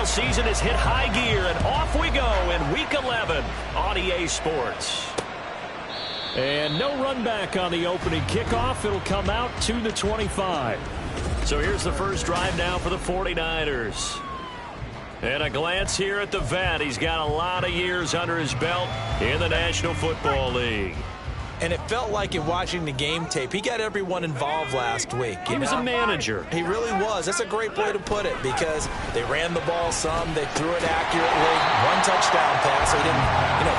NFL season has hit high gear, and off we go in Week 11 on EA Sports. And no run back on the opening kickoff. It'll come out to the 25. So here's the first drive now for the 49ers. And a glance here at the vet. He's got a lot of years under his belt in the National Football League. And it felt like in watching the game tape, he got everyone involved last week. He was a manager. He really was. That's a great way to put it because they ran the ball some, they threw it accurately. One touchdown pass. So he didn't,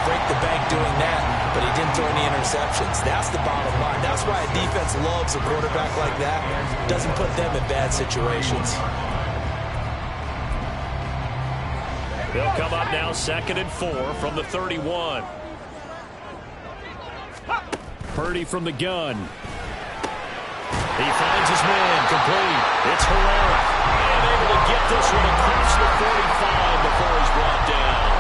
break the bank doing that, but he didn't throw any interceptions. That's the bottom line. That's why a defense loves a quarterback like that. Doesn't put them in bad situations. They'll come up now 2nd and 4 from the 31. Purdy from the gun. He finds his man, complete. It's Herrera. And able to get this one across the 45 before he's brought down.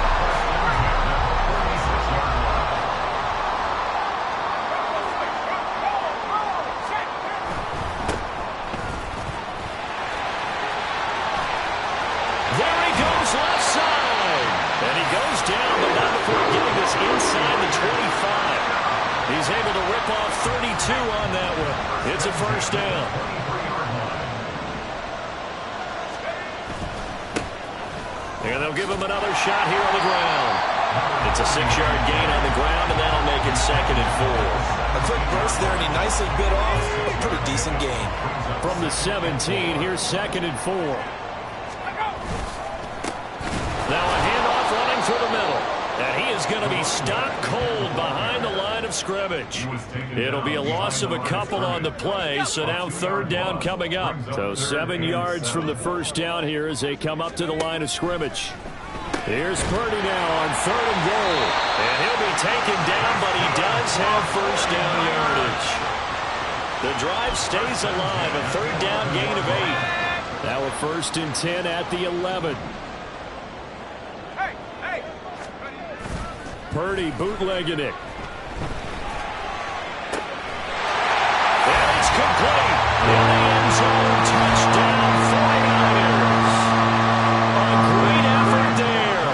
There he goes, left side. And he goes down, but not before getting this inside the 25. He's able to rip off 32 on that one. It's a first down. And they'll give him another shot here on the ground. It's a 6-yard gain on the ground, and that'll make it 2nd and 4. A quick burst there, and he nicely bit off a pretty decent gain. From the 17, here's 2nd and 4. Now a handoff running through the middle. And he is going to be stopped cold behind the line of scrimmage. It'll be a loss of a couple on the play, so now 3rd down coming up. So 7 yards from the first down here as they come up to the line of scrimmage. Here's Purdy now on 3rd and goal. And he'll be taken down, but he does have first down yardage. The drive stays alive, a 3rd down gain of 8. Now a 1st and 10 at the 11. Purdy bootlegging it. And it's complete. In the end zone, touchdown 49ers. A great effort there.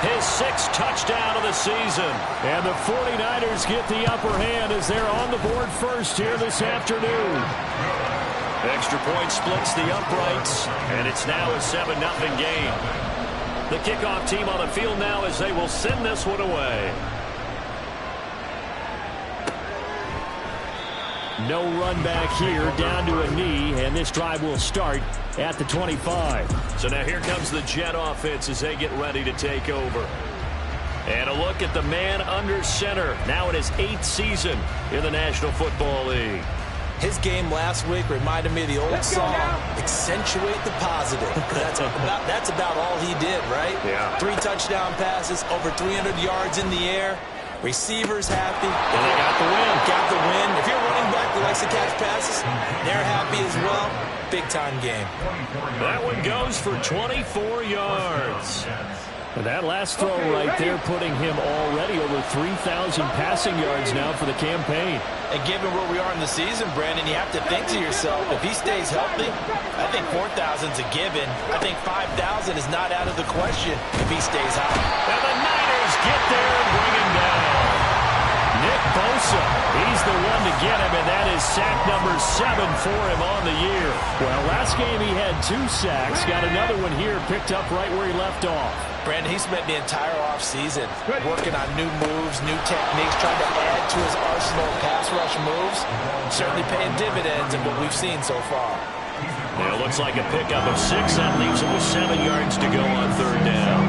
His 6th touchdown of the season. And the 49ers get the upper hand as they're on the board first here this afternoon. Extra point splits the uprights, and it's now a 7-0 game. The kickoff team on the field now as they will send this one away. No run back here, down to a knee, and this drive will start at the 25. So now here comes the Jet offense as they get ready to take over. And a look at the man under center, now in his 8th season in the National Football League. His game last week reminded me of the old song, Accentuate the Positive. That's about all he did, right? Yeah. 3 touchdown passes, over 300 yards in the air. Receivers happy. And they got the win. Got the win. If you're a running back that likes to catch passes, they're happy as well. Big-time game. That one goes for 24 yards. And that last throw right there putting him already over 3,000 passing yards now for the campaign. And given where we are in the season, Brandon, you have to think to yourself, if he stays healthy, I think 4,000's a given. I think 5,000 is not out of the question if he stays hot. And the Niners get there and bring him down. Nick Bosa, he's the one to get him, and that is sack number 7 for him on the year. Well, last game he had 2 sacks. Got another one here picked up right where he left off. Brandon, he spent the entire offseason working on new moves, new techniques, trying to add to his arsenal of pass rush moves. Certainly paying dividends in what we've seen so far. Well, it looks like a pickup of 6. That leaves him with 7 yards to go on 3rd down.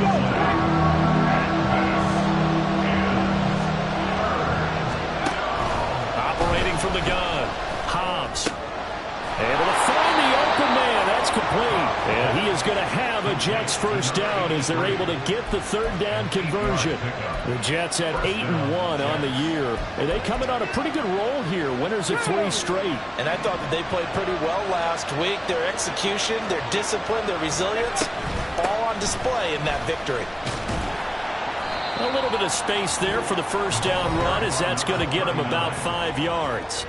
Operating from the gun, Hobbs. Able to find the open man. That's complete. And he is going to have a Jets first down as they're able to get the 3rd down conversion. The Jets at 8-1 on the year. And they come in on a pretty good roll here. Winners of 3 straight. And I thought that they played pretty well last week. Their execution, their discipline, their resilience, all on display in that victory. A little bit of space there for the first down run, as that's going to get him about 5 yards.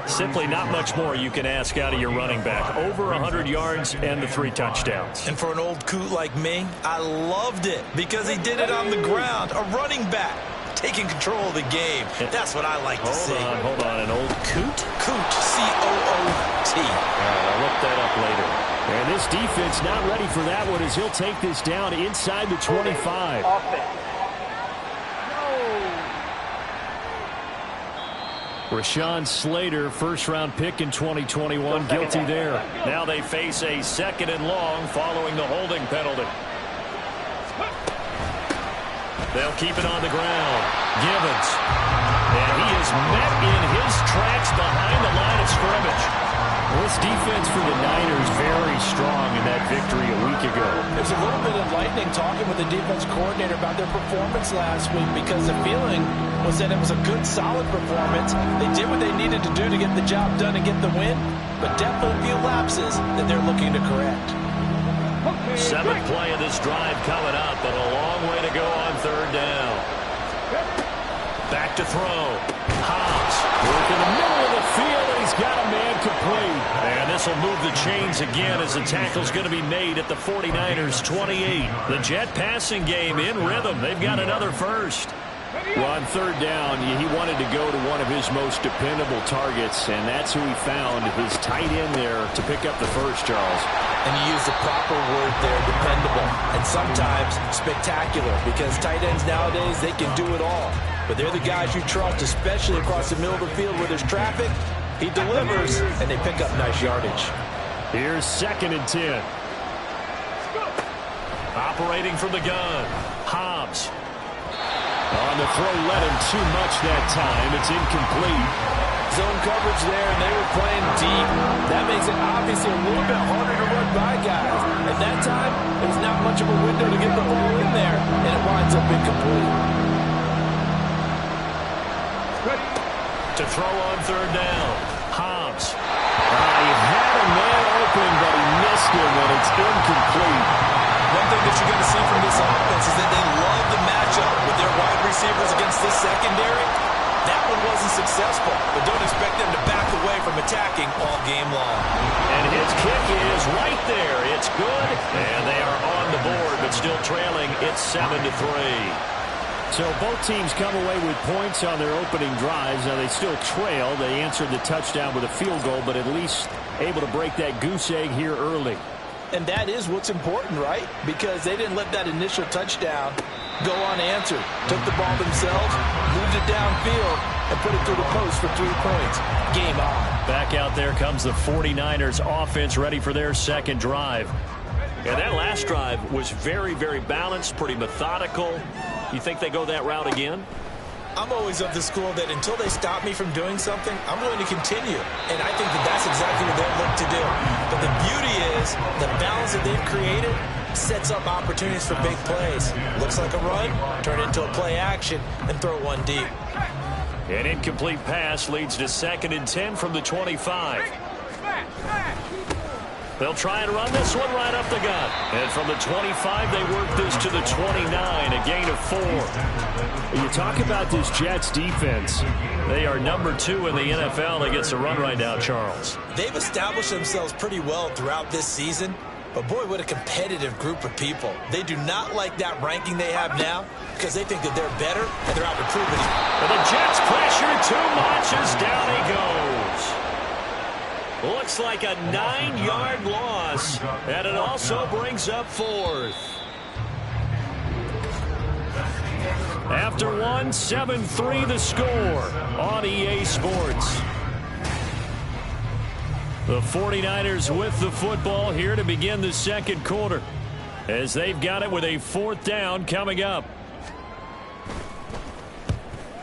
Simply not much more you can ask out of your running back. Over 100 yards and the 3 touchdowns. And for an old coot like me, I loved it because he did it on the ground. A running back taking control of the game. That's what I like to see. Hold on. An old coot? Coot, C-O-O-T. All right, I'll look that up later. And this defense not ready for that one, as he'll take this down inside the 25. Rashawn Slater, first-round pick in 2021, guilty there. Now they face a 2nd and long following the holding penalty. They'll keep it on the ground. Gibbons. And he is met in his tracks behind the line of scrimmage. Well, this defense for the Niners very strong in that victory a week ago. There's a little bit enlightening talking with the defense coordinator about their performance last week, because the feeling was that it was a good, solid performance. They did what they needed to do to get the job done and get the win, but definitely a few lapses that they're looking to correct. 7th play of this drive coming up, but a long way to go on 3rd down. Back to throw. Hobbs working in the middle of the field, and he's got a man complete. And this will move the chains again, as the tackle's going to be made at the 49ers 28. The Jet passing game in rhythm. They've got another first. Well, on 3rd down, he wanted to go to one of his most dependable targets, and that's who he found, his tight end there, to pick up the first, Charles. And you use the proper word there, dependable, and sometimes spectacular, because tight ends nowadays, they can do it all. But they're the guys you trust, especially across the middle of the field where there's traffic. He delivers, and they pick up nice yardage. Here's 2nd and 10. Operating from the gun. Hobbs. On the throw, led him too much that time. It's incomplete. Zone coverage there, and they were playing deep. That makes it obviously a little bit harder to run by guys. At that time, there's not much of a window to get the ball in there, and it winds up incomplete. To throw on 3rd down. Hobbs. He had a man open, but he missed him, and it's incomplete. One thing that you're going to see from this offense is that they love the matchup with their wide receivers against this secondary. That one wasn't successful, but don't expect them to back away from attacking all game long. And his kick is right there. It's good, and they are on the board, but still trailing. It's 7-3. So both teams come away with points on their opening drives. Now they still trail. They answered the touchdown with a field goal, but at least able to break that goose egg here early. And that is what's important, right? Because they didn't let that initial touchdown go unanswered. Took the ball themselves, moved it downfield, and put it through the post for 3 points. Game on. Back out there comes the 49ers offense, ready for their 2nd drive. And that last drive was very, very balanced, pretty methodical. You think they go that route again? I'm always of the school that until they stop me from doing something, I'm going to continue. And I think that that's exactly what they're looking to do. But the beauty is the balance that they've created sets up opportunities for big plays. Looks like a run, turn it into a play action, and throw one deep. An incomplete pass leads to 2nd and 10 from the 25. They'll try and run this one right up the gut. And from the 25, they work this to the 29, a gain of 4. You talk about this Jets defense. They are number 2 in the NFL against the run right now, Charles. They've established themselves pretty well throughout this season. But, boy, what a competitive group of people. They do not like that ranking they have now because they think that they're better and they're out to prove it. And the Jets pressure too much as down he goes. Looks like a 9-yard loss, and it also brings up 4th. After 1, 7-3 the score on EA Sports. The 49ers with the football here to begin the 2nd quarter, as they've got it with a 4th down coming up.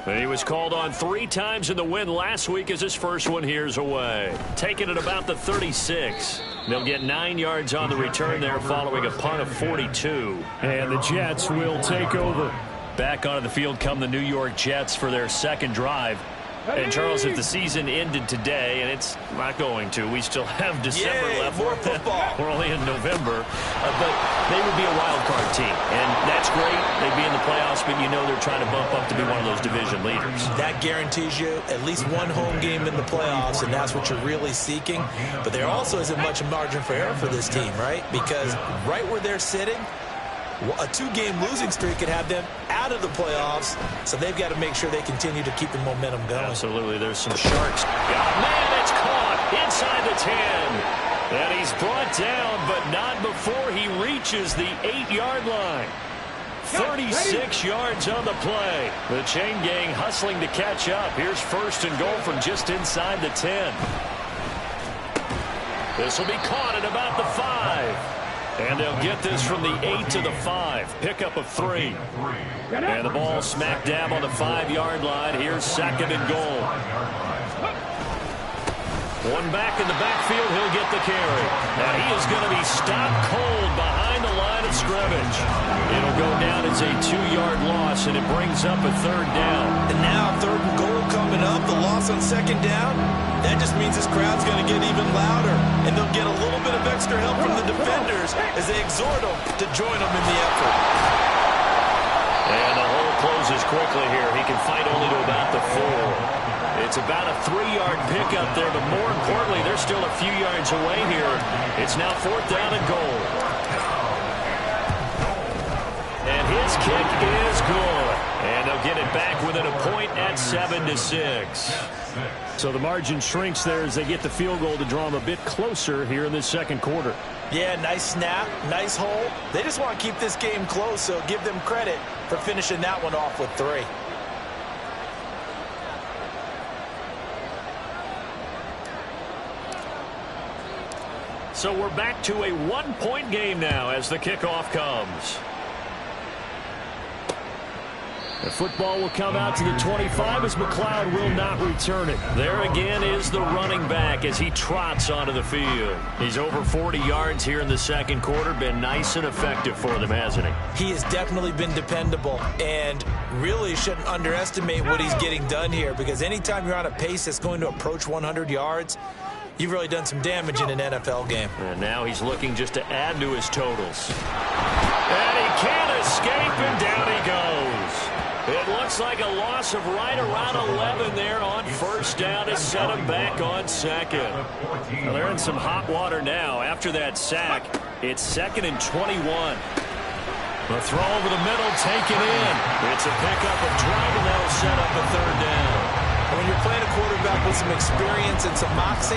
He was called on 3 times in the win last week, as his first one here's away. Taking it about the 36. They'll get 9 yards on the return there following a punt of 42. And the Jets will take over. Back onto the field come the New York Jets for their 2nd drive. And, Charles, if the season ended today, and it's not going to, we still have December left. More football. We're only in November. But they would be a wild card team. And that's great. They'd be in the playoffs, but you know they're trying to bump up to be one of those division leaders. That guarantees you at least one home game in the playoffs, and that's what you're really seeking. But there also isn't much margin for error for this team, right? Because right where they're sitting, a two-game losing streak could have them out of the playoffs, so they've got to make sure they continue to keep the momentum going. Absolutely. There's some sharks. Oh, man, it's caught inside the 10. And he's brought down, but not before he reaches the 8-yard line. 36 yards on the play. The chain gang hustling to catch up. Here's first and goal from just inside the 10. This will be caught at about the 5. And they'll get this from the 8 to the 5. Pickup of 3. And the ball smack dab on the 5-yard line. Here's second and goal. One back in the backfield. He'll get the carry. Now he is going to be stopped cold behind the line of scrimmage. It'll go down as a 2-yard loss, and it brings up a third down. And now third and goal coming up. The loss on second down. That just means this crowd's going to get even louder, and they'll get a little bit of extra help from the defenders as they exhort them to join them in the effort. And the hole closes quickly here. He can fight only to about the 4. It's about a 3-yard pickup there, but more importantly, they're still a few yards away here. It's now fourth down and goal. And his kick is good. And they'll get it back within a point at 7-6. So the margin shrinks there as they get the field goal to draw them a bit closer here in this second quarter. Yeah, nice snap, nice hole. They just want to keep this game close, so give them credit for finishing that one off with 3. So we're back to a 1-point game now as the kickoff comes. The football will come out to the 25 as McLeod will not return it. There again is the running back as he trots onto the field. He's over 40 yards here in the second quarter. Been nice and effective for them, hasn't he? He has definitely been dependable, and really shouldn't underestimate what he's getting done here, because anytime you're on a pace that's going to approach 100 yards, you've really done some damage in an NFL game. And now he's looking just to add to his totals. And he can't escape, and down he goes. It looks like a loss of right around 11 there on first down to set him back on second. Well, they're in some hot water now. After that sack, it's 2nd and 21. The throw over the middle, taken in. It's a pickup of 12, and that'll set up a third down. When you're playing a quarterback with some experience and some moxie,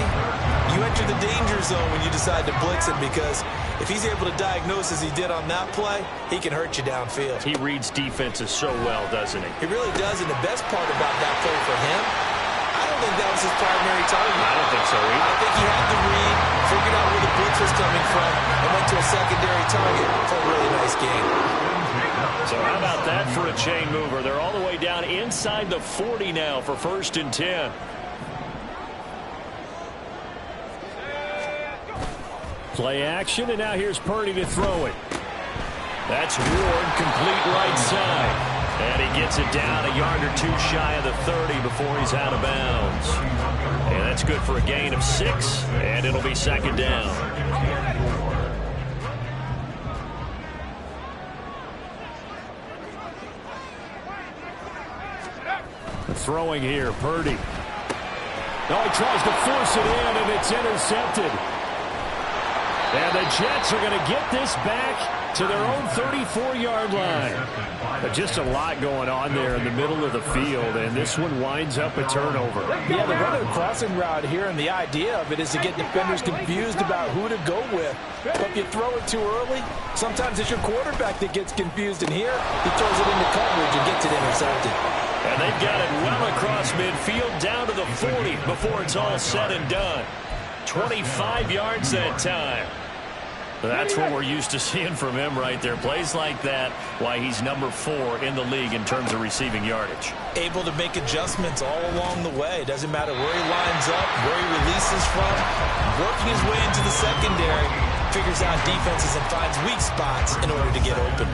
you enter the danger zone when you decide to blitz him, because if he's able to diagnose as he did on that play, he can hurt you downfield. He reads defenses so well, doesn't he? He really does, and the best part about that play for him, I don't think that was his primary target. I don't think so either. I think he had the read, figured out where the blitz was coming from, and went to a secondary target for a really nice game. So how about that for a chain mover? They're all the way down inside the 40 now for 1st and 10. Play action, and now here's Purdy to throw it. That's Ward, complete right side. And he gets it down a yard or 2 shy of the 30 before he's out of bounds. And that's good for a gain of 6, and it'll be 2nd down. Throwing here, Purdy. Oh, he tries to force it in, and it's intercepted. And the Jets are going to get this back to their own 34-yard line. But just a lot going on there in the middle of the field, and this one winds up a turnover. Yeah, they run a crossing route here, and the idea of it is to get defenders confused about who to go with. But if you throw it too early, sometimes it's your quarterback that gets confused, and here he throws it into coverage and gets it intercepted. And they've got it well across midfield down to the 40 before it's all said and done. 25 yards that time. That's what we're used to seeing from him right there. Plays like that, why he's number 4 in the league in terms of receiving yardage. Able to make adjustments all along the way. Doesn't matter where he lines up, where he releases from. Working his way into the secondary, figures out defenses and finds weak spots in order to get open.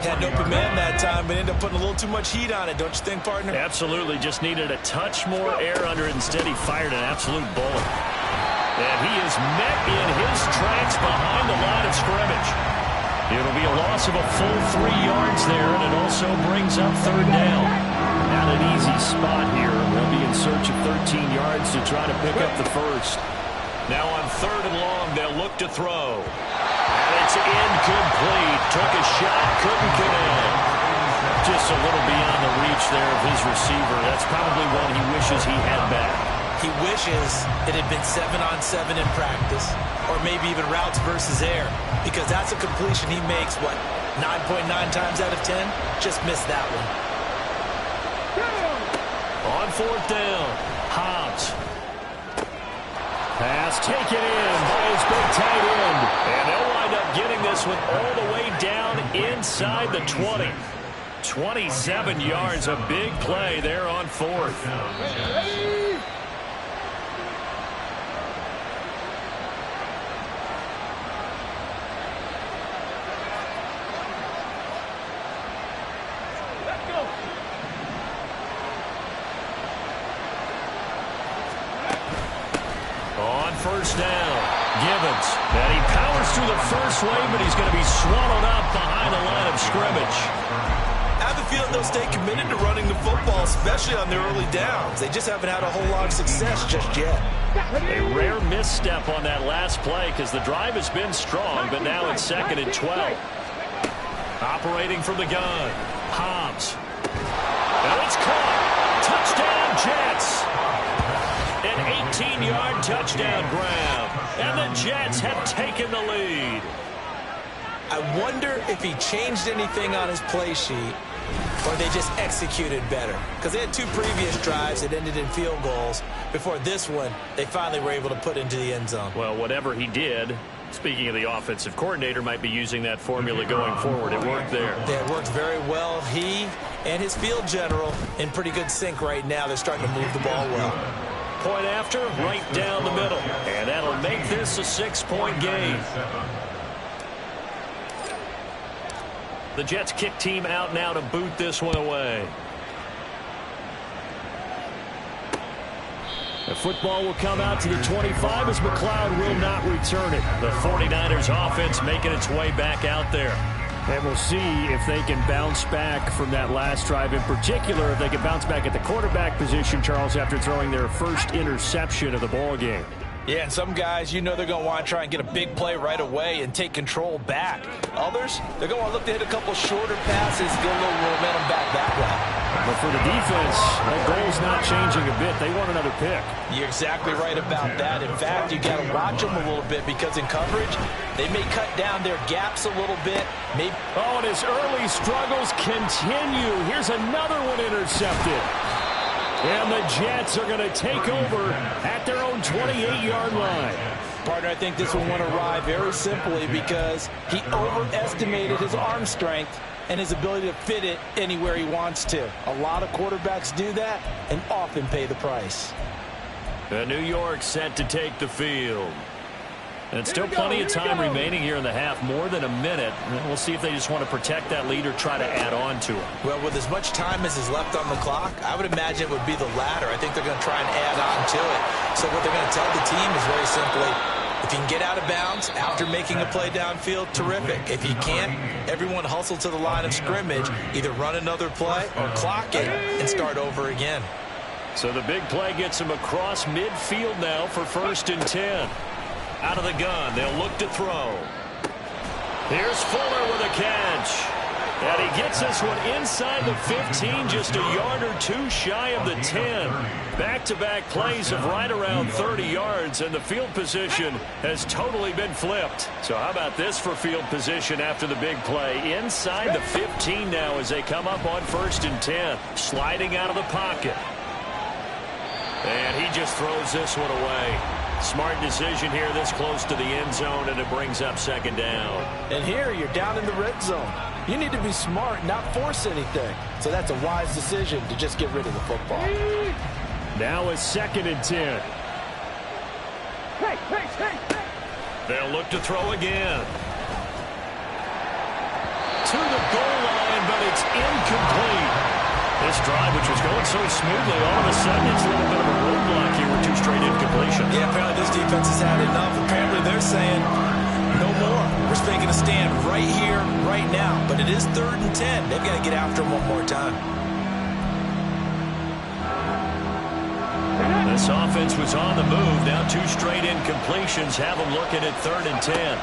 Had an open man that time, but ended up putting a little too much heat on it, don't you think, partner? Absolutely. Just needed a touch more air under it. Instead, he fired an absolute bullet. And he is met in his tracks behind the line of scrimmage. It'll be a loss of a full 3 yards there, and it also brings up third down. Not an easy spot here. They'll be in search of 13 yards to try to pick up the first. Now on 3rd and long, they'll look to throw. And it's incomplete. Took a shot, couldn't connect. Just a little beyond the reach there of his receiver. That's probably one he wishes he had back. He wishes it had been 7-on-7 in practice, or maybe even routes versus air, because that's a completion he makes, 9.9 times out of 10? Just missed that one. On 4th down, Hobbs. Pass taken in by his big tight end. And they'll wind up getting this one all the way down inside the 20. 27 yards, a big play there on 4th. First down, Gibbons. And he powers through the first wave, but he's going to be swallowed up behind the line of scrimmage. I have a feeling they'll stay committed to running the football, especially on their early downs. They just haven't had a whole lot of success just yet. A rare misstep on that last play because the drive has been strong, but now it's 2nd and 12. Operating from the gun, Hobbs. And it's caught. Touchdown, Jets. An 18-yard touchdown grab, and the Jets have taken the lead. I wonder if he changed anything on his play sheet, or they just executed better. Because they had 2 previous drives that ended in field goals. Before this one, they finally were able to put into the end zone. Well, whatever he did, speaking of the offensive coordinator, might be using that formula going forward. It worked there. It worked very well. He and his field general in pretty good sync right now. They're starting to move the ball well. Point after, right down the middle. And that'll make this a 6-point game. The Jets kick team out now to boot this one away. The football will come out to the 25 as McLeod will not return it. The 49ers offense making its way back out there. And we'll see if they can bounce back from that last drive. In particular, if they can bounce back at the quarterback position, Charles, after throwing their first interception of the ball game. Yeah, and some guys, they're going to want to try and get a big play right away and take control back. Others, they're going to look to hit a couple shorter passes, get a little momentum back that way. But for the defense, that goal's not changing a bit. They want another pick. You're exactly right about that. In fact, you got to watch them a little bit because in coverage, they may cut down their gaps a little bit. Oh, and his early struggles continue. Here's another one intercepted. And the Jets are going to take over at their own 28-yard line. Partner, I think this one went awry very simply because he overestimated his arm strength and his ability to fit it anywhere he wants to. A lot of quarterbacks do that and often pay the price. The New York set to take the field. And still plenty of time remaining here in the half, more than a minute. We'll see if they just want to protect that lead or try to add on to it. Well, with as much time as is left on the clock, I would imagine it would be the latter. I think they're going to try and add on to it. So what they're going to tell the team is very simply, if you can get out of bounds after making a play downfield, terrific. If you can't, everyone hustle to the line of scrimmage, either run another play or clock it and start over again. So the big play gets him across midfield now for 1st and 10. Out of the gun, they'll look to throw. Here's Fuller with a catch. And he gets this one inside the 15, just a yard or two shy of the 10. Back-to-back plays of right around 30 yards, and the field position has totally been flipped. So how about this for field position after the big play? Inside the 15 now as they come up on 1st and 10. Sliding out of the pocket. And he just throws this one away. Smart decision here this close to the end zone, and it brings up 2nd down. And here you're down in the red zone. You need to be smart, not force anything. So that's a wise decision to just get rid of the football. Now it's 2nd and 10. They'll look to throw again. To the goal line. It's incomplete. This drive, which was going so smoothly, all of a sudden it's a little bit of a roadblock here with 2 straight incompletions. Yeah, apparently this defense has had enough. Apparently they're saying no more. We're making a stand right here, right now. But it is 3rd and 10. They've got to get after him one more time. This offense was on the move. Now 2 straight incompletions have him looking at 3rd and 10.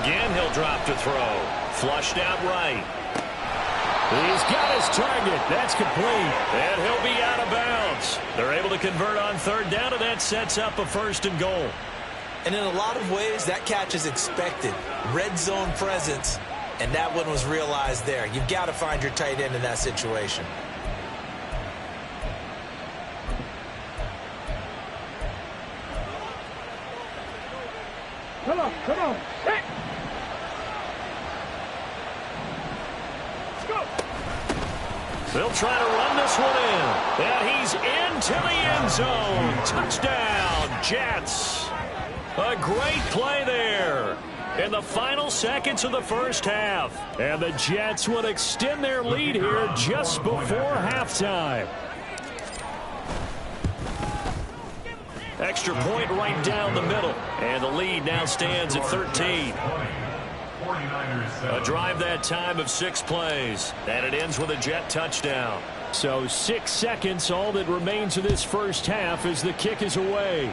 Again, he'll drop to throw. Flushed out right. He's got his target. That's complete. And he'll be out of bounds. They're able to convert on 3rd down, and that sets up a 1st and goal. And in a lot of ways, that catch is expected. Red zone presence, and that one was realized there. You've got to find your tight end in that situation. Come on. Hey. Let's go. They'll try to run this one in. And he's into the end zone. Touchdown, Jets. A great play there in the final seconds of the first half. And the Jets would extend their lead here just before halftime. Extra point right down the middle. And the lead now stands at 13. A drive that time of 6 plays. And it ends with a Jet touchdown. So 6 seconds, all that remains of this first half as the kick is away.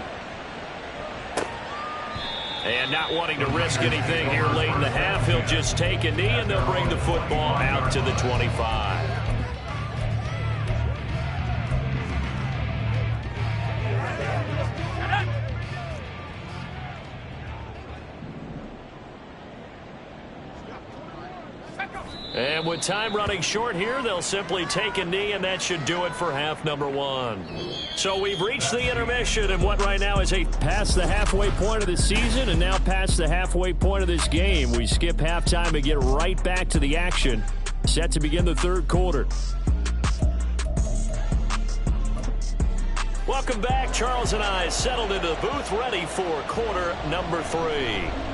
And not wanting to risk anything here late in the half, he'll just take a knee and they'll bring the football out to the 25. And with time running short here, they'll simply take a knee, and that should do it for half number 1. So we've reached the intermission, and what right now is past the halfway point of the season and now past the halfway point of this game. We skip halftime and get right back to the action. Set to begin the 3rd quarter. Welcome back. Charles and I settled into the booth ready for quarter number 3.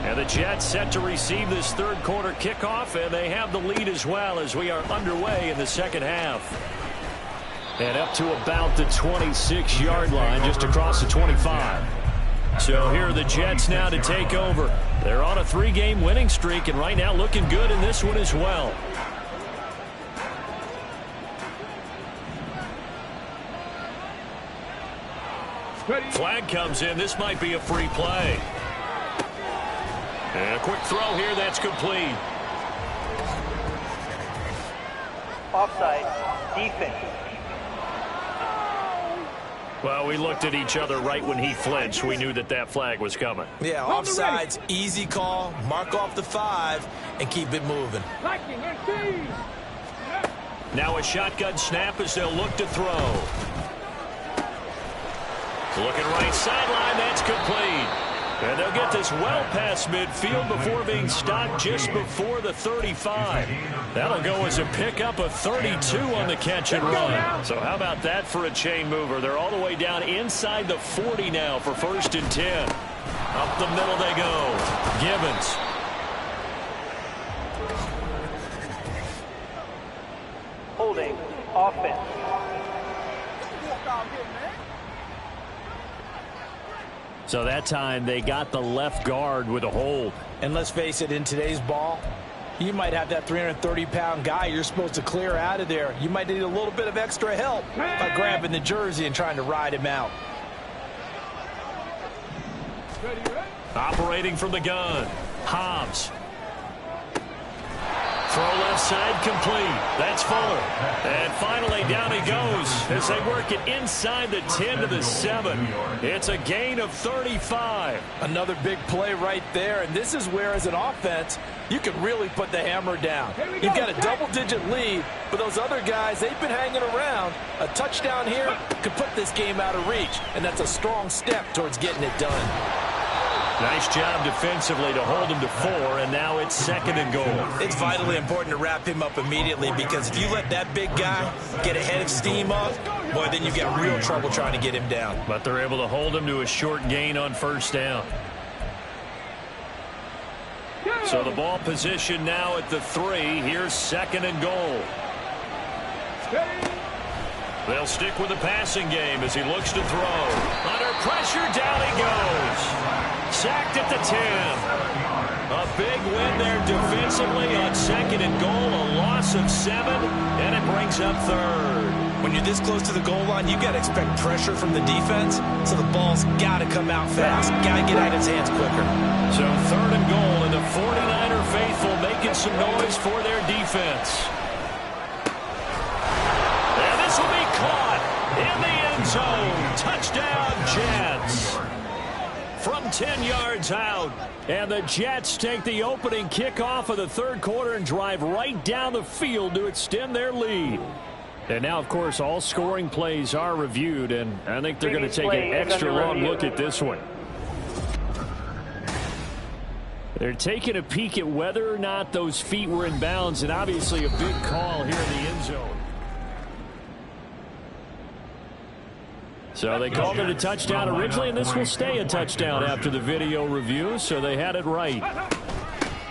And the Jets set to receive this 3rd quarter kickoff, and they have the lead as well as we are underway in the second half. And up to about the 26-yard line, just across the 25. So here are the Jets now to take over. They're on a 3-game winning streak, and right now looking good in this one as well. Flag comes in. This might be a free play. And a quick throw here. That's complete. Offside. Defense. Well, we looked at each other right when he flinched. We knew that flag was coming. Yeah, offsides, easy call. Mark off the 5 and keep it moving. Now a shotgun snap as they'll look to throw. Looking right sideline, that's complete. And they'll get this well past midfield before being stopped just before the 35. That'll go as a pickup of 32 on the catch and run. So how about that for a chain mover? They're all the way down inside the 40 now for 1st and 10. Up the middle they go. Gibbons. Holding. Offense. So that time they got the left guard with a hold. And let's face it, in today's ball, you might have that 330-pound guy you're supposed to clear out of there. You might need a little bit of extra help by grabbing the jersey and trying to ride him out. Operating from the gun. Hobbs. Throw left side complete. That's Fuller. And finally down he goes as they work it inside the 10 to the 7. It's a gain of 35. Another big play right there. And this is where, as an offense, you can really put the hammer down. You've got a double-digit lead, but those other guys, they've been hanging around. A touchdown here could put this game out of reach, and that's a strong step towards getting it done. Nice job defensively to hold him to 4, and now it's 2nd and goal. It's vitally important to wrap him up immediately, because if you let that big guy get a head of steam up, boy, then you've got real trouble trying to get him down. But they're able to hold him to a short gain on 1st down. So the ball position now at the 3. Here's 2nd and goal. They'll stick with the passing game as he looks to throw. Under pressure, down he goes. Sacked at the 10. A big win there defensively on 2nd and goal. A loss of 7, and it brings up 3rd. When you're this close to the goal line, you've got to expect pressure from the defense, so the ball's got to come out fast. Got to get out of his hands quicker. So 3rd and goal, and the 49er faithful making some noise for their defense. And this will be caught in the end zone. Touchdown, Jets. From 10 yards out. And the Jets take the opening kickoff of the 3rd quarter and drive right down the field to extend their lead. And now, of course, all scoring plays are reviewed, and I think they're going to take an extra long look at this one. They're taking a peek at whether or not those feet were in bounds, and obviously a big call here in the end zone. So they called it a touchdown originally, and this will stay a touchdown after the video review, so they had it right.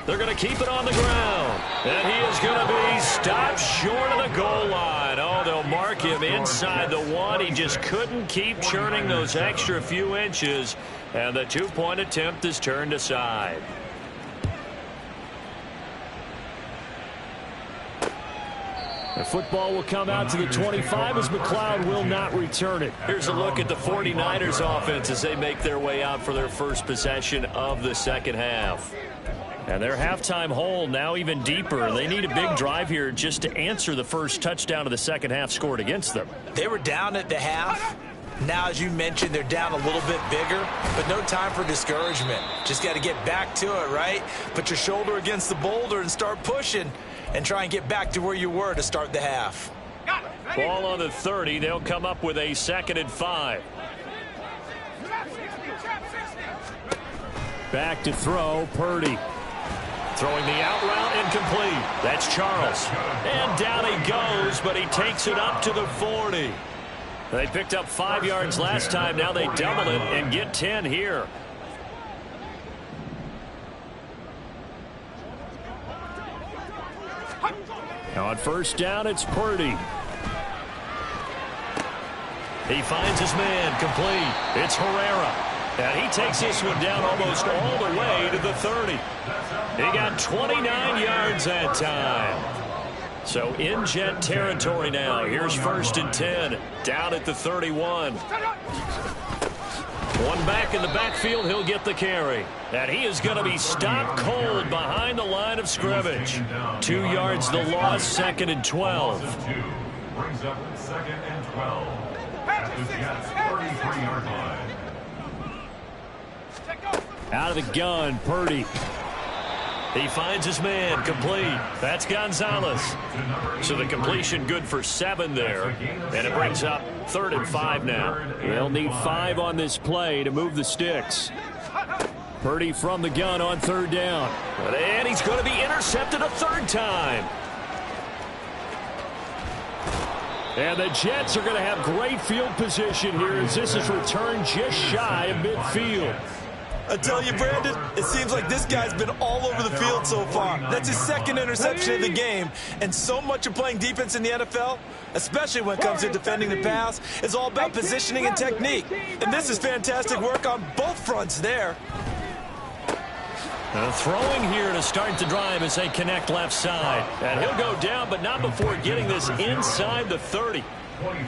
They're going to keep it on the ground, and he is going to be stopped short of the goal line. Oh, they'll mark him inside the 1. He just couldn't keep churning those extra few inches, and the 2-point attempt is turned aside. The football will come out to the 25 as McLeod will not return it. Here's a look at the 49ers offense as they make their way out for their first possession of the 2nd half. And their halftime hole now even deeper. They need a big drive here just to answer the first touchdown of the 2nd half scored against them. They were down at the half. Now, as you mentioned, they're down a little bit bigger, but no time for discouragement. Just got to get back to it, right? Put your shoulder against the boulder and start pushing and try and get back to where you were to start the half. Ball on the 30. They'll come up with a 2nd and 5. Back to throw, Purdy. Throwing the out route, incomplete. That's Charles. And down he goes, but he takes it up to the 40. They picked up 5 yards last time. Now they double it and get 10 here. On 1st down, it's Purdy. He finds his man, complete. It's Herrera. And he takes this one down almost all the way to the 30. He got 29 yards that time. So in Jet territory now. Here's 1st and 10. Down at the 31. One back in the backfield. He'll get the carry. And he is going to be stopped cold behind the line of scrimmage. 2 yards the loss. 2nd and 12. Brings up 2nd and 12. At the Jets 33-yard line. Out of the gun, Purdy. He finds his man, complete. That's Gonzalez. So the completion good for 7 there. And it brings up 3rd and 5 now. They'll need 5 on this play to move the sticks. Purdy from the gun on 3rd down. And he's going to be intercepted a 3rd time. And the Jets are going to have great field position here as this is returned just shy of midfield. I tell you, Brandon, it seems like this guy's been all over the field so far. That's his 2nd interception of the game. And so much of playing defense in the NFL, especially when it comes to defending the pass, is all about positioning and technique. And this is fantastic work on both fronts there. Throwing here to start the drive as they connect left side. And he'll go down, but not before getting this inside the 30.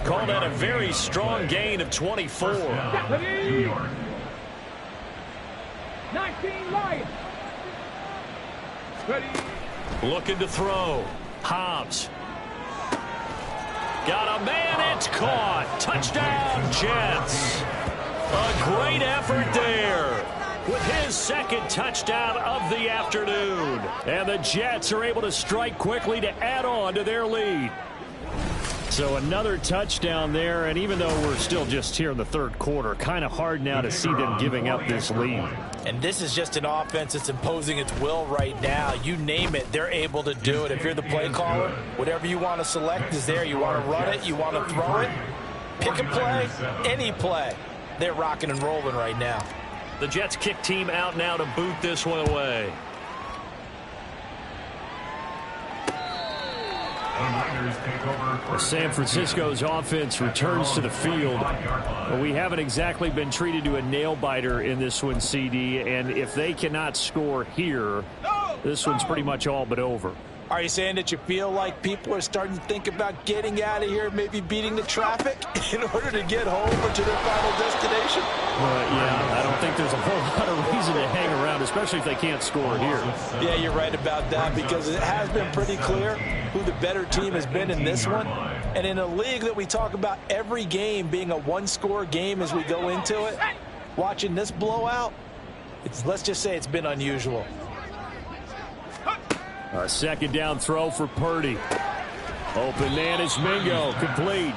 Call that a very strong gain of 24. 19 Lions. Ready. Looking to throw. Hobbs. Got a man. It's caught. Touchdown, Jets. A great effort there with his 2nd touchdown of the afternoon. And the Jets are able to strike quickly to add on to their lead. So another touchdown there, and even though we're still just here in the 3rd quarter, kind of hard now to see them giving up this lead. And this is just an offense that's imposing its will right now. You name it, they're able to do it. If you're the play caller, whatever you want to select is there. You want to run it, you want to throw it, pick a play, any play. They're rocking and rolling right now. The Jets kick team out now to boot this one away. San Francisco's offense returns to the field. But we haven't exactly been treated to a nail-biter in this one, CD. And if they cannot score here, this one's pretty much all but over. Are you saying that you feel like people are starting to think about getting out of here, maybe beating the traffic in order to get home or to their final destination? Yeah, I don't think there's a whole lot of reason to hang around, especially if they can't score here. Yeah, you're right about that, because it has been pretty clear who the better team has been in this one. And in a league that we talk about every game being a one-score game as we go into it, watching this blowout, let's just say it's been unusual. A second down throw for Purdy. Open man is Mingo. Complete.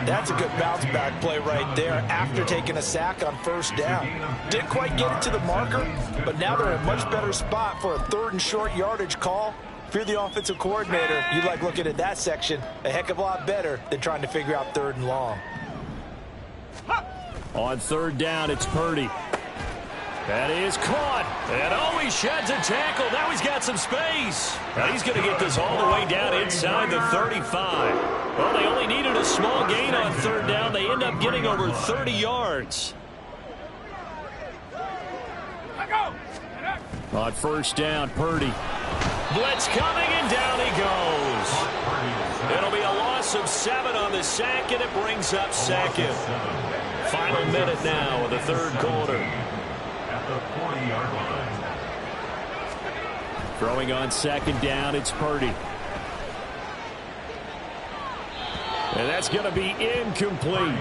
That's a good bounce back play right there after taking a sack on first down. Didn't quite get it to the marker, but now they're in a much better spot for a 3rd and short yardage call. If you're the offensive coordinator, you like looking at that section a heck of a lot better than trying to figure out 3rd and long. On 3rd down, it's Purdy. That is caught. And he sheds a tackle. Now he's got some space. And he's going to get this all the way down inside the 35. Well, they only needed a small gain on 3rd down. They end up getting over 30 yards. On 1st down, Purdy. Blitz coming, and down he goes. It'll be a loss of 7 on the sack, and it brings up 2nd. Final minute now of the 3rd quarter. The 40-yard line. Throwing on 2nd down, it's Purdy. And that's going to be incomplete.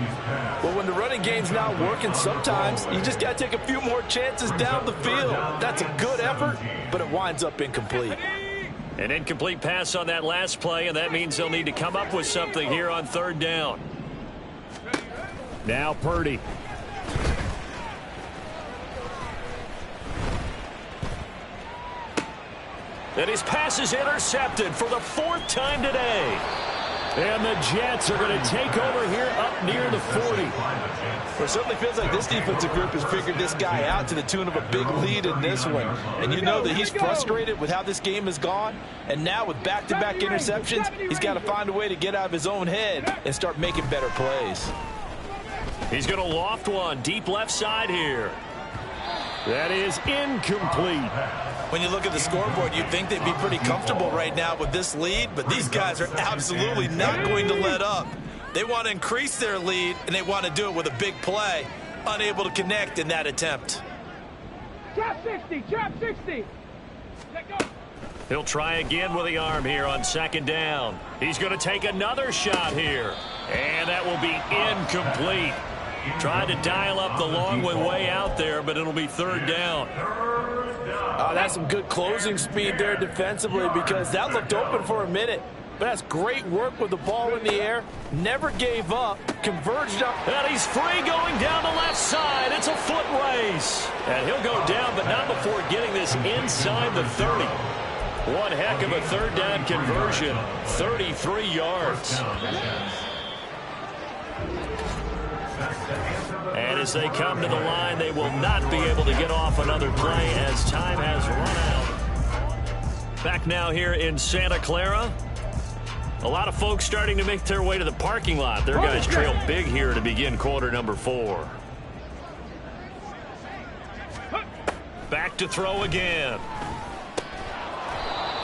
Well, when the running game's not working, sometimes you just got to take a few more chances down the field. That's a good effort, but it winds up incomplete. An incomplete pass on that last play, and that means they'll need to come up with something here on 3rd down. Now Purdy. And his pass is intercepted for the 4th time today. And the Jets are going to take over here up near the 40. Well, it certainly feels like this defensive group has figured this guy out to the tune of a big lead in this one. And you know that he's frustrated with how this game has gone. And now with back-to-back interceptions, he's got to find a way to get out of his own head and start making better plays. He's going to loft one deep left side here. That is incomplete. When you look at the scoreboard, you'd think they'd be pretty comfortable right now with this lead, but these guys are absolutely not going to let up. They want to increase their lead, and they want to do it with a big play. Unable to connect in that attempt. Drop 60, drop 60. Let go. He'll try again with the arm here on 2nd down. He's going to take another shot here, and that will be incomplete. Tried to dial up the long one way out there, but it'll be 3rd down. That's some good closing speed there defensively, because that looked open for a minute. But that's great work with the ball in the air. Never gave up. Converged up. And he's free going down the left side. It's a foot race. And he'll go down, but not before getting this inside the 30. One heck of a 3rd down conversion. 33 yards. And as they come to the line, they will not be able to get off another play as time has run out. Back now here in Santa Clara. A lot of folks starting to make their way to the parking lot. Their guys trail big here to begin quarter number 4. Back to throw again.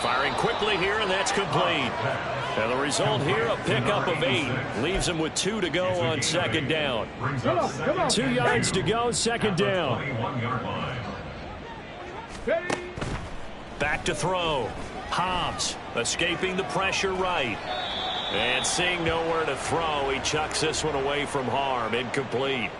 Firing quickly here, and that's complete. And the result here, a pickup of 8. Leaves him with 2 to go on 2nd down. 2 yards to go, 2nd down. Back to throw. Hobbs escaping the pressure right. And seeing nowhere to throw, he chucks this one away from harm. Incomplete.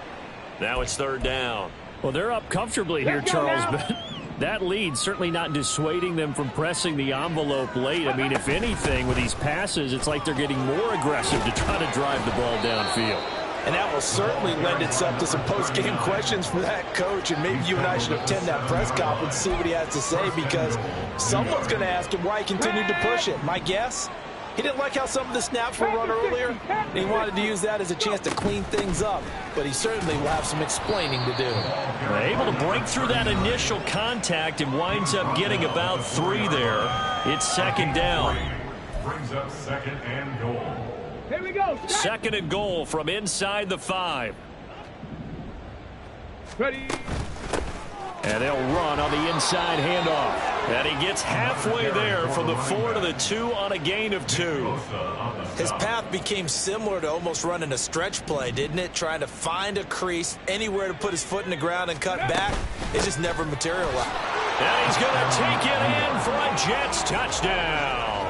Now it's 3rd down. Well, they're up comfortably here, Charles, but that lead certainly not dissuading them from pressing the envelope late. I mean, if anything, with these passes, it's like they're getting more aggressive to try to drive the ball downfield. And that will certainly lend itself to some post-game questions for that coach. And maybe you and I should attend that press conference, see what he has to say, because someone's going to ask him why he continued to push it. My guess, he didn't like how some of the snaps were run earlier, and he wanted to use that as a chance to clean things up. But he certainly will have some explaining to do. Able to break through that initial contact and winds up getting about 3 there. It's 2nd down. brings up second and goal. Here we go. Second and goal from inside the 5. Ready. And they'll run on the inside handoff. And he gets halfway there from the 4 to the 2 on a gain of 2. His path became similar to almost running a stretch play, didn't it? Trying to find a crease, anywhere to put his foot in the ground and cut back. It just never materialized. And he's going to take it in for a Jets touchdown.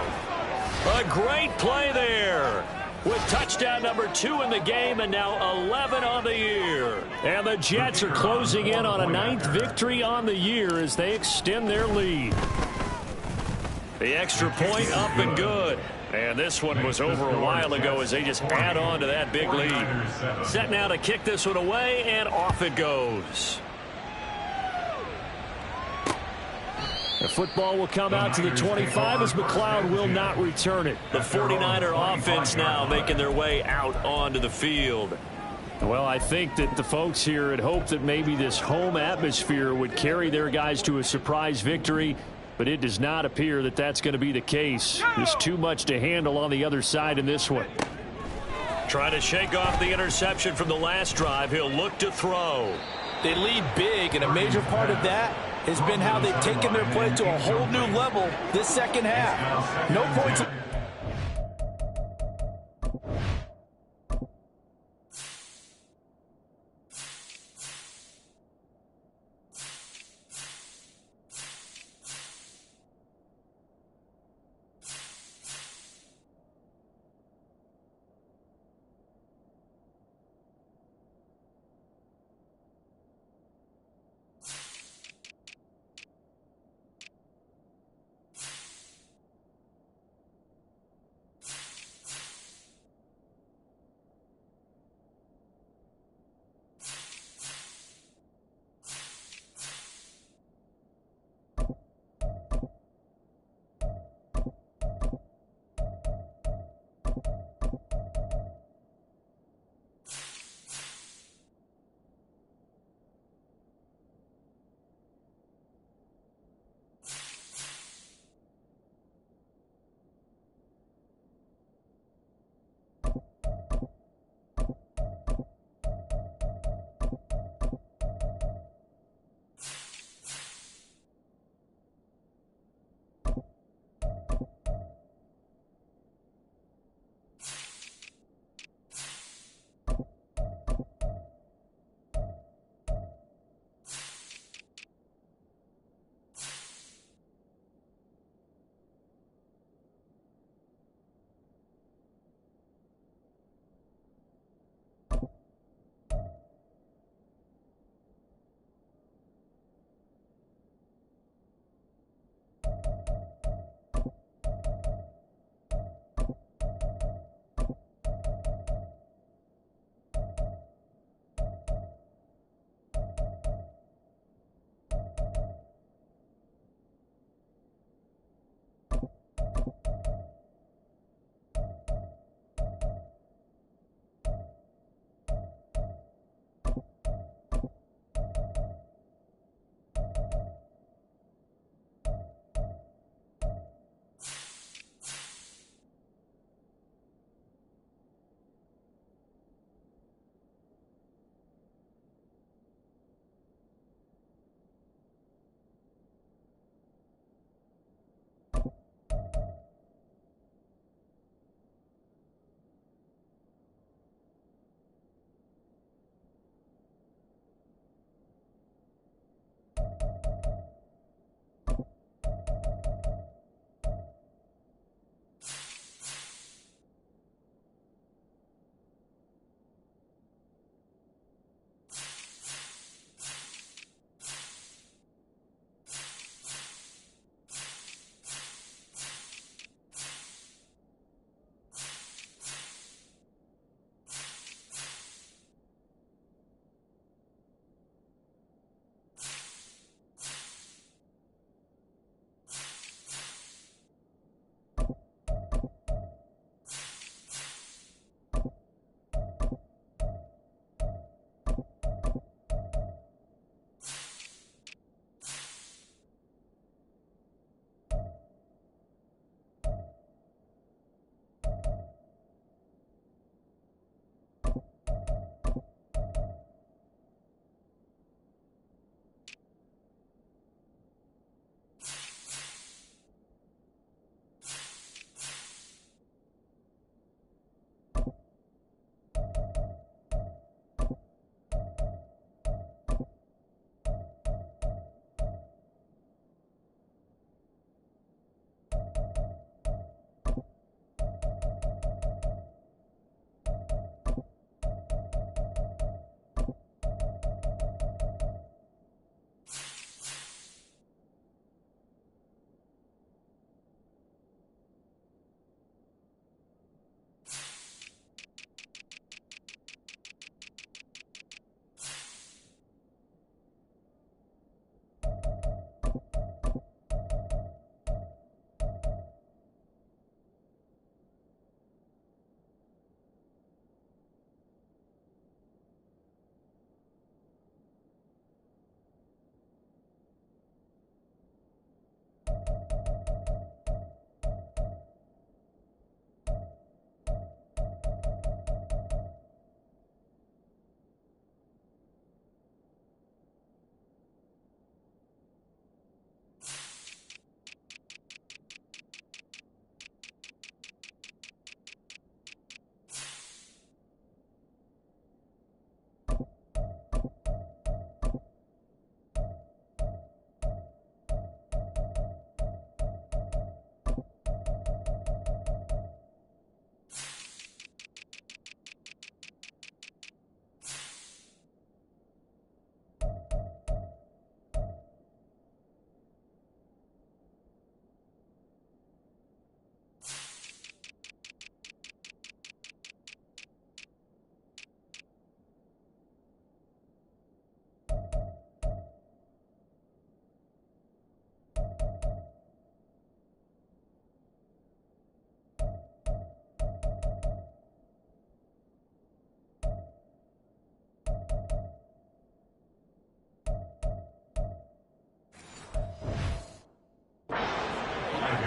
A great play there. With touchdown number 2 in the game and now 11 on the year. And the Jets are closing in on a 9th victory on the year as they extend their lead. The extra point up and good. And this one was over a while ago as they just add on to that big lead. Set now to kick this one away, and off it goes. The football will come out to the 25 as McLeod will not return it. The 49er offense now making their way out onto the field. Well, I think that the folks here had hoped that maybe this home atmosphere would carry their guys to a surprise victory, but it does not appear that that's going to be the case. There's too much to handle on the other side in this one. Trying to shake off the interception from the last drive. He'll look to throw. They lead big, and a major part of that has been how they've taken their play to a whole new level this second half. No points.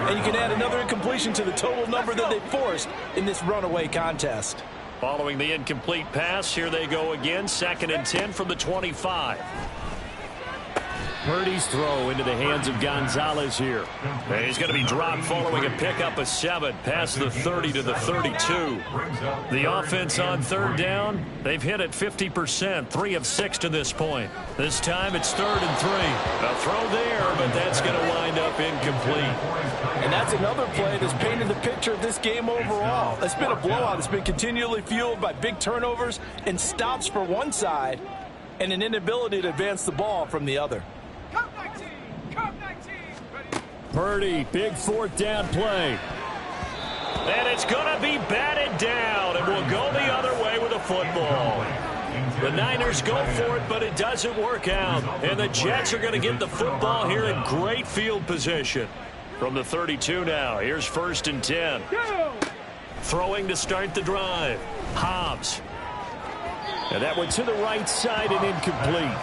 And you can add another incompletion to the total number that they forced in this runaway contest. Following the incomplete pass, here they go again. 2nd and 10 from the 25. Purdy's throw into the hands of Gonzalez here. And he's going to be dropped following a pickup of 7 past the 30 to the 32. The offense on 3rd down, they've hit it 50%, 3 of 6 to this point. This time it's 3rd and 3. A throw there, but that's going to wind up incomplete. And that's another play that's painted the picture of this game overall. It's been a blowout. It's been continually fueled by big turnovers and stops for one side and an inability to advance the ball from the other. Purdy, big 4th down play. And it's going to be batted down, and will go the other way with a football. The Niners go for it, but it doesn't work out. And the Jets are going to get the football here in great field position. From the 32 now, here's 1st and 10. Throwing to start the drive. Hobbs. And that one to the right side and incomplete.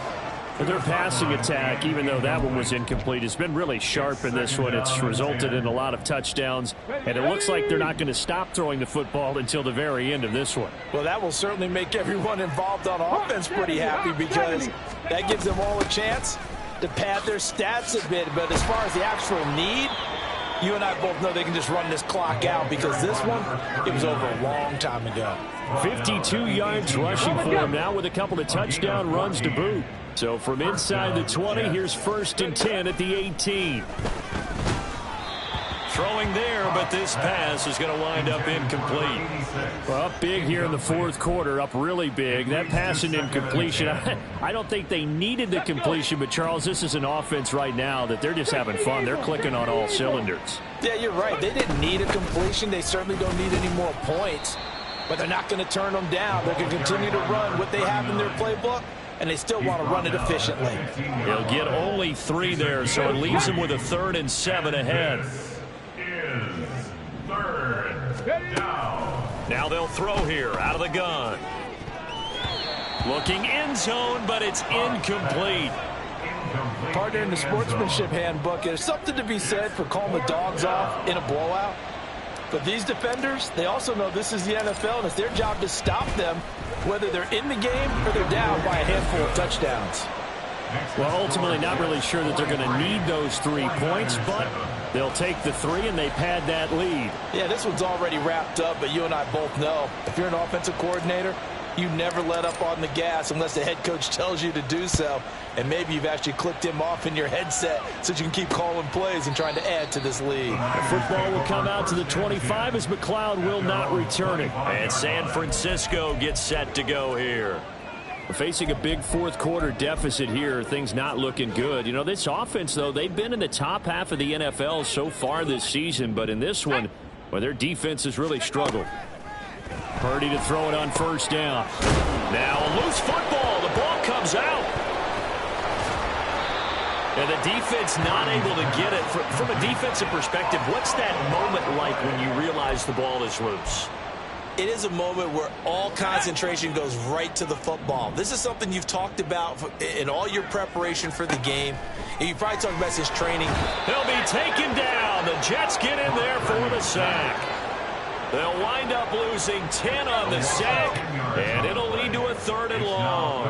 Their passing attack, even though that one was incomplete, has been really sharp in this one. It's resulted in a lot of touchdowns, and it looks like they're not going to stop throwing the football until the very end of this one. Well, that will certainly make everyone involved on offense pretty happy, because that gives them all a chance to pad their stats a bit. But as far as the actual need, you and I both know they can just run this clock out, because this one, it was over a long time ago. 52 yards rushing for him now with a couple of touchdown runs to boot. So from inside the 20, here's 1st and 10 at the 18. Throwing there, but this pass is going to wind up incomplete. Well, up big here in the 4th quarter, up really big. That pass and incompletion, I don't think they needed the completion, but Charles, this is an offense right now that they're just having fun. They're clicking on all cylinders. Yeah, you're right. They didn't need a completion. They certainly don't need any more points, but they're not going to turn them down. They're going to continue to run what they have in their playbook, and they still want to run it efficiently. They'll get only 3 there, so it leaves them with a 3rd and 7 ahead. Is 3rd down. Now they'll throw here out of the gun. Looking end zone, but it's incomplete. Partner, in the sportsmanship handbook, there's something to be said for calling the dogs off in a blowout. But these defenders, they also know this is the NFL, and it's their job to stop them, whether they're in the game or they're down by a handful of touchdowns. Well, ultimately not really sure that they're going to need those 3 points, but they'll take the 3 and they pad that lead. Yeah, this one's already wrapped up, but you and I both know if you're an offensive coordinator, you never let up on the gas unless the head coach tells you to do so. And maybe you've actually clicked him off in your headset so you can keep calling plays and trying to add to this lead. The football will come out to the 25 as McLeod will not return it. And San Francisco gets set to go here. We're facing a big 4th quarter deficit here. Things not looking good. You know, this offense, though, they've been in the top half of the NFL so far this season. But in this one, well, their defense has really struggled. Purdy to throw it on 1st down. Now a loose football. The ball comes out. And the defense not able to get it. From a defensive perspective, what's that moment like when you realize the ball is loose? It is a moment where all concentration goes right to the football. This is something you've talked about in all your preparation for the game. And you probably talked about his training. He'll be taken down. The Jets get in there for the sack. They'll wind up losing 10 on the sack, and it'll lead to a 3rd and long.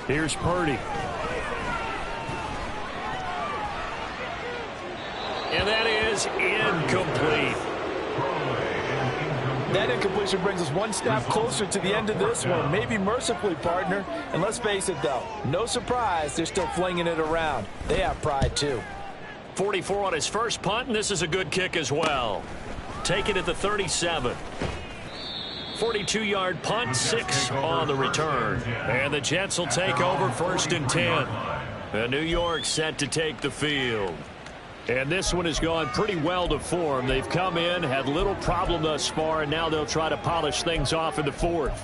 Here's Purdy. And that is incomplete. That incompletion brings us one step closer to the end of this one, maybe mercifully, partner. And let's face it, though, no surprise, they're still flinging it around. They have pride, too. 44 on his first punt, and this is a good kick as well. Take it at the 37. 42-yard punt, 6 on the return. And the Jets will take over 1st and 10. And New York set to take the field. And this one has gone pretty well to form. They've come in, had little problem thus far, and now they'll try to polish things off in the 4th.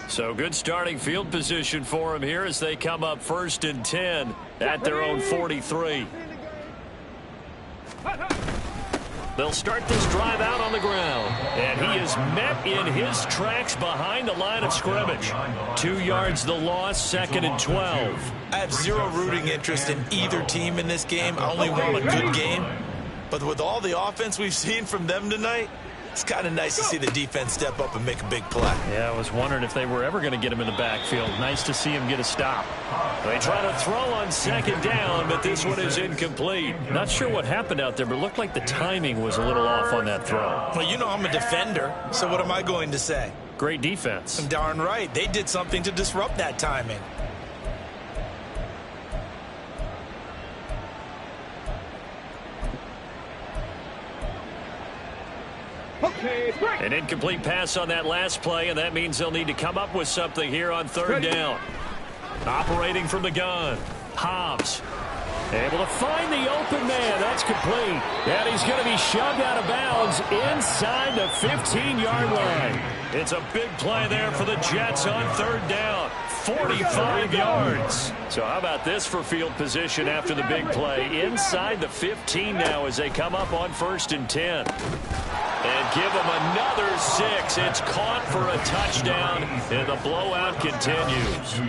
So good starting field position for them here as they come up 1st and 10 at their own 43. They'll start this drive out on the ground. And he is met in his tracks behind the line of scrimmage. 2 yards the loss, 2nd and 12. I have zero rooting interest in either team in this game. I only want a good game. But with all the offense we've seen from them tonight, it's kind of nice to see the defense step up and make a big play. Yeah, I was wondering if they were ever going to get him in the backfield. Nice to see him get a stop. They try to throw on 2nd down, but this one is incomplete. Not sure what happened out there, but it looked like the timing was a little off on that throw. Well, you know I'm a defender, so what am I going to say? Great defense. Darn right. They did something to disrupt that timing. An incomplete pass on that last play, and that means they'll need to come up with something here on 3rd down. Operating from the gun, Hobbs. Able to find the open man. That's complete. And he's going to be shoved out of bounds inside the 15-yard line. It's a big play there for the Jets on 3rd down. 45 yards. So how about this for field position after the big play? Inside the 15 now as they come up on 1st and 10. And give them another 6. It's caught for a touchdown, and the blowout continues.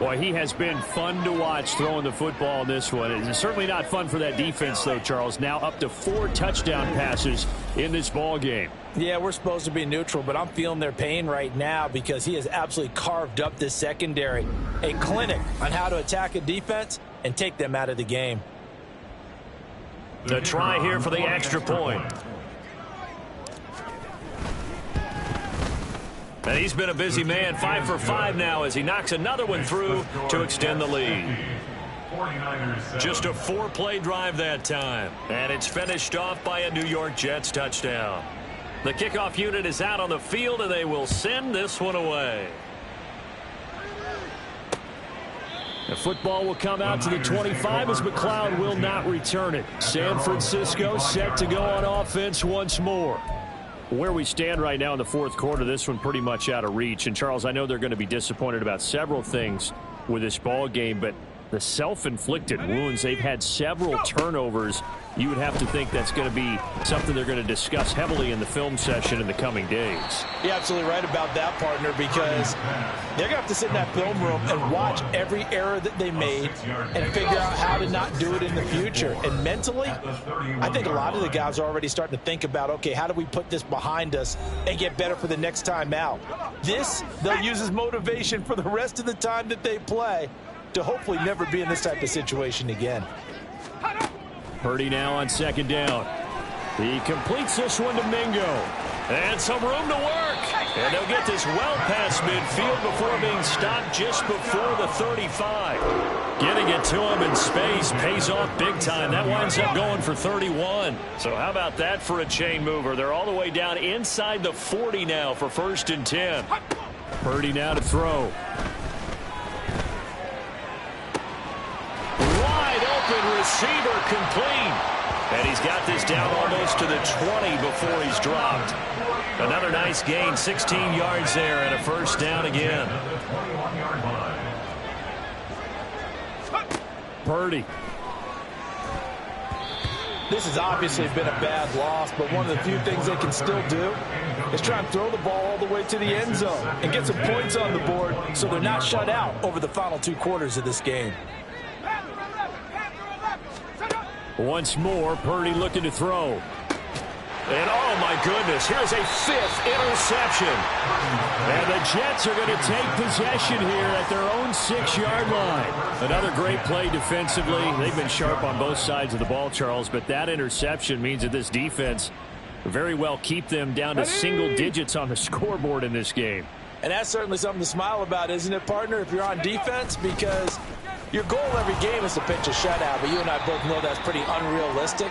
Boy, he has been fun to watch throwing the football in this one. It's certainly not fun for that defense, though, Charles. Now up to 4 touchdown passes in this ball game. Yeah, we're supposed to be neutral, but I'm feeling their pain right now because he has absolutely carved up this secondary. A clinic on how to attack a defense and take them out of the game. The try here for the extra point. And he's been a busy man, 5 for 5 now as he knocks another one through to extend the lead. Just a 4-play drive that time. And it's finished off by a New York Jets touchdown. The kickoff unit is out on the field, and they will send this one away. The football will come out to the 25 as McLeod will not return it. San Francisco set to go on offense once more. Where we stand right now in the 4th quarter, this one pretty much out of reach. And, Charles, I know they're going to be disappointed about several things with this ball game, but the self-inflicted wounds, they've had several turnovers. You would have to think that's going to be something they're going to discuss heavily in the film session in the coming days. You're absolutely right about that, partner, because they're going to have to sit in that film room and watch every error that they made and figure out how to not do it in the future. And mentally, I think a lot of the guys are already starting to think about, okay, how do we put this behind us and get better for the next time out? This, they'll use as motivation for the rest of the time that they play to hopefully never be in this type of situation again. Purdy now on 2nd down. He completes this one to Mingo. And some room to work. And they'll get this well past midfield before being stopped just before the 35. Getting it to him in space pays off big time. That winds up going for 31. So how about that for a chain mover? They're all the way down inside the 40 now for 1st and 10. Purdy now to throw. Receiver complete. And he's got this down almost to the 20 before he's dropped. Another nice gain, 16 yards there, and a 1st down again. Purdy. This has obviously been a bad loss, but one of the few things they can still do is try and throw the ball all the way to the end zone and get some points on the board so they're not shut out over the final 2 quarters of this game. Once more, Purdy looking to throw. And, oh, my goodness, here's a 5th interception. And the Jets are going to take possession here at their own 6-yard line. Another great play defensively. They've been sharp on both sides of the ball, Charles, but that interception means that this defense very well keep them down to single digits on the scoreboard in this game. And that's certainly something to smile about, isn't it, partner, if you're on defense? Because your goal every game is to pitch a shutout, but you and I both know that's pretty unrealistic.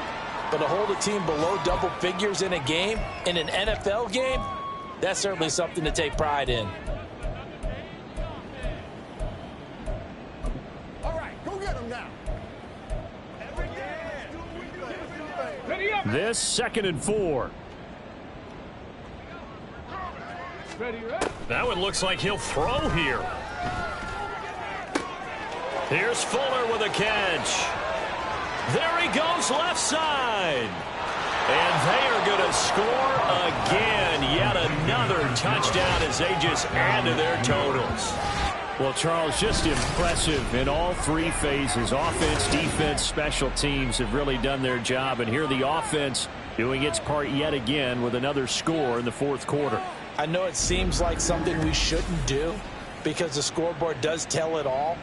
But to hold a team below double figures in a game, in an NFL game, that's certainly something to take pride in. All right, go get him now. This 2nd and 4. That one looks like he'll throw here. Here's Fuller with a catch. There he goes left side. And they are going to score again. Yet another touchdown as they just add to their totals. Well, Charles, just impressive in all three phases. Offense, defense, special teams have really done their job. And here the offense doing its part yet again with another score in the fourth quarter. I know it seems like something we shouldn't do because the scoreboard does tell it all.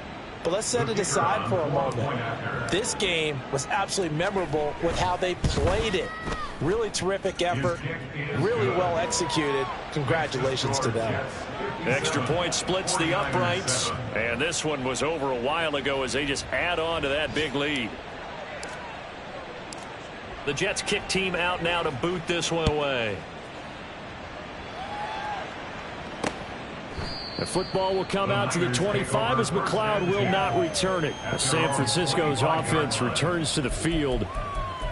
But let's set it aside for a moment. This game was absolutely memorable with how they played it. Really terrific effort, really well executed. Congratulations to them. Extra point splits the uprights. And this one was over a while ago as they just add on to that big lead. The Jets kick team out now to boot this one away. The football will come out to the 25 as McLeod will not return it. San Francisco's offense returns to the field.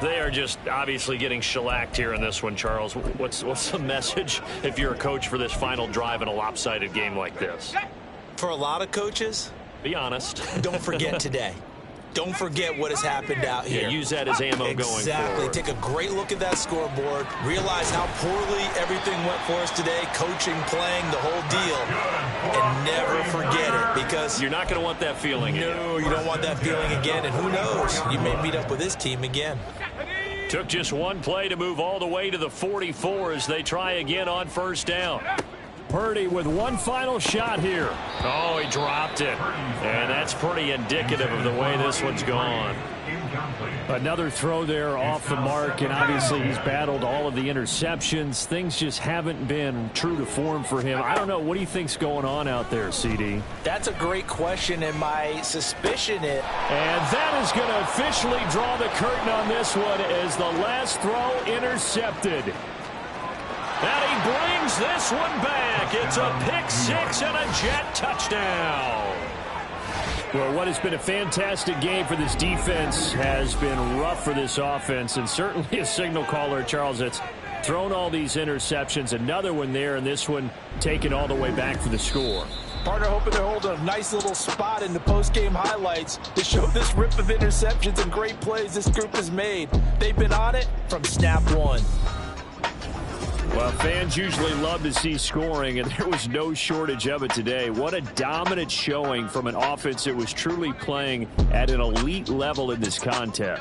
They are just obviously getting shellacked here in this one, Charles. What's the message if you're a coach for this final drive in a lopsided game like this? For a lot of coaches, be honest. Don't forget today. Don't forget what has happened out here. Yeah, use that as ammo going forward. Exactly. Take a great look at that scoreboard. Realize how poorly everything went for us today. Coaching, playing, the whole deal. And never forget it because you're not going to want that feeling again. No, you don't want that feeling again. And who knows? You may meet up with this team again. Took just one play to move all the way to the 44 as they try again on first down. Purdy with one final shot here. Oh, he dropped it. And that's pretty indicative of the way this one's gone. Another throw there off the mark, and obviously he's battled all of the interceptions. Things just haven't been true to form for him. I don't know. What do you think's going on out there, CD? That's a great question, and my suspicion is... And that is going to officially draw the curtain on this one as the last throw intercepted. And he brings this one back. It's a pick six and a Jet touchdown. Well, what has been a fantastic game for this defense has been rough for this offense, and certainly a signal caller, Charles, that's thrown all these interceptions. Another one there, and this one taken all the way back for the score. Partner hoping they're holding a nice little spot in the post-game highlights to show this rip of interceptions and great plays this group has made. They've been on it from snap one. Well, fans usually love to see scoring, and there was no shortage of it today. What a dominant showing from an offense that was truly playing at an elite level in this contest.